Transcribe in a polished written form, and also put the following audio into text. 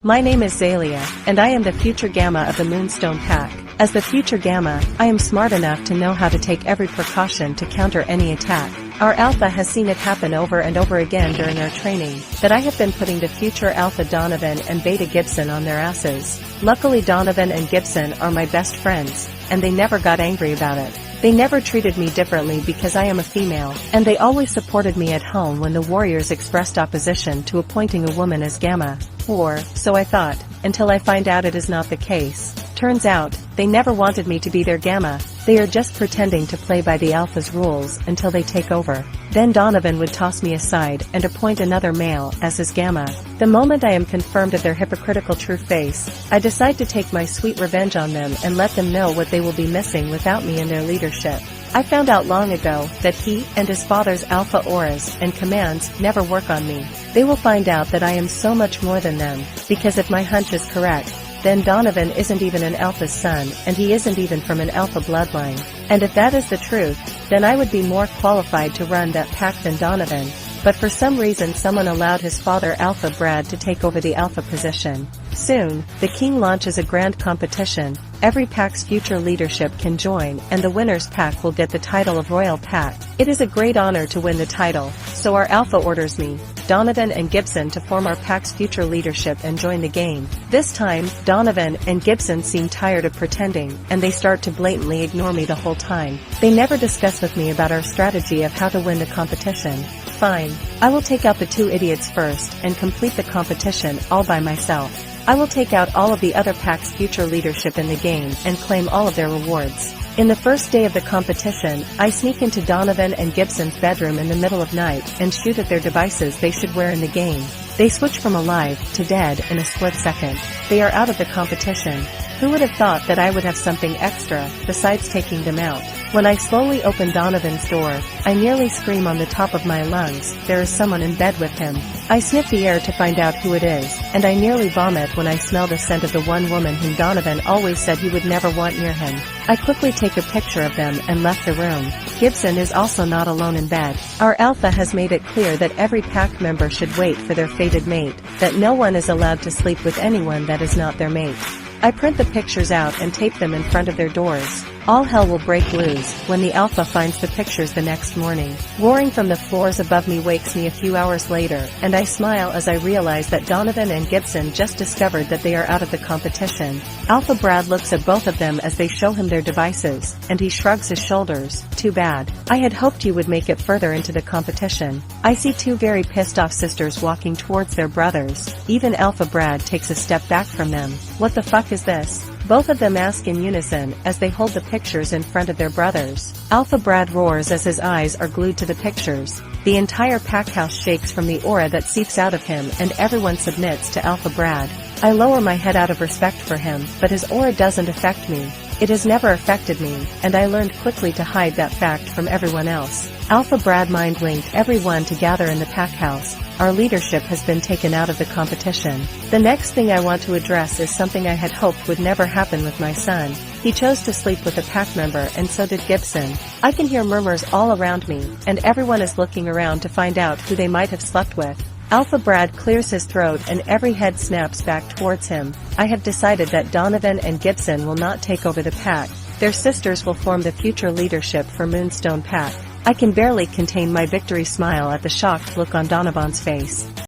My name is Zalia, and I am the future Gamma of the Moonstone Pack. As the future Gamma, I am smart enough to know how to take every precaution to counter any attack. Our Alpha has seen it happen over and over again during our training, that I have been putting the future Alpha Donovan and Beta Gibson on their asses. Luckily Donovan and Gibson are my best friends, and they never got angry about it. They never treated me differently because I am a female, and they always supported me at home when the Warriors expressed opposition to appointing a woman as Gamma. Or, so I thought, until I find out it is not the case. Turns out, they never wanted me to be their Gamma. They are just pretending to play by the Alpha's rules until they take over. Then Donovan would toss me aside and appoint another male as his Gamma. The moment I am confirmed of their hypocritical true face, I decide to take my sweet revenge on them and let them know what they will be missing without me in their leadership. I found out long ago that he and his father's alpha auras and commands never work on me. They will find out that I am so much more than them, because if my hunch is correct, then Donovan isn't even an alpha's son and he isn't even from an alpha bloodline. And if that is the truth, then I would be more qualified to run that pack than Donovan. But for some reason someone allowed his father Alpha Brad to take over the alpha position. Soon, the king launches a grand competition. Every pack's future leadership can join and the winner's pack will get the title of Royal Pack. It is a great honor to win the title, so our Alpha orders me, Donovan and Gibson to form our pack's future leadership and join the game. This time, Donovan and Gibson seem tired of pretending, and they start to blatantly ignore me the whole time. They never discuss with me about our strategy of how to win the competition. Fine. I will take out the two idiots first and complete the competition all by myself. I will take out all of the other pack's future leadership in the game and claim all of their rewards. In the first day of the competition, I sneak into Donovan and Gibson's bedroom in the middle of night and shoot at their devices they should wear in the game. They switch from alive to dead in a split second. They are out of the competition. Who would have thought that I would have something extra, besides taking them out? When I slowly open Donovan's door, I nearly scream on the top of my lungs, there is someone in bed with him. I sniff the air to find out who it is, and I nearly vomit when I smell the scent of the one woman whom Donovan always said he would never want near him. I quickly take a picture of them and left the room. Gibson is also not alone in bed. Our Alpha has made it clear that every pack member should wait for their fated mate, that no one is allowed to sleep with anyone that is not their mate. I print the pictures out and tape them in front of their doors. All hell will break loose when the Alpha finds the pictures the next morning. Roaring from the floors above me wakes me a few hours later, and I smile as I realize that Donovan and Gibson just discovered that they are out of the competition. Alpha Brad looks at both of them as they show him their devices, and he shrugs his shoulders. Too bad. I had hoped you would make it further into the competition. I see two very pissed off sisters walking towards their brothers. Even Alpha Brad takes a step back from them. What the fuck is this? Both of them ask in unison as they hold the pictures in front of their brothers. Alpha Brad roars as his eyes are glued to the pictures. The entire pack house shakes from the aura that seeps out of him and everyone submits to Alpha Brad. I lower my head out of respect for him, but his aura doesn't affect me. It has never affected me, and I learned quickly to hide that fact from everyone else. Alpha Brad mind-linked everyone to gather in the pack house. Our leadership has been taken out of the competition. The next thing I want to address is something I had hoped would never happen with my son. He chose to sleep with a pack member and so did Gibson. I can hear murmurs all around me, and everyone is looking around to find out who they might have slept with. Alpha Brad clears his throat and every head snaps back towards him. I have decided that Donovan and Gibson will not take over the pack. Their sisters will form the future leadership for Moonstone Pack. I can barely contain my victory smile at the shocked look on Donovan's face.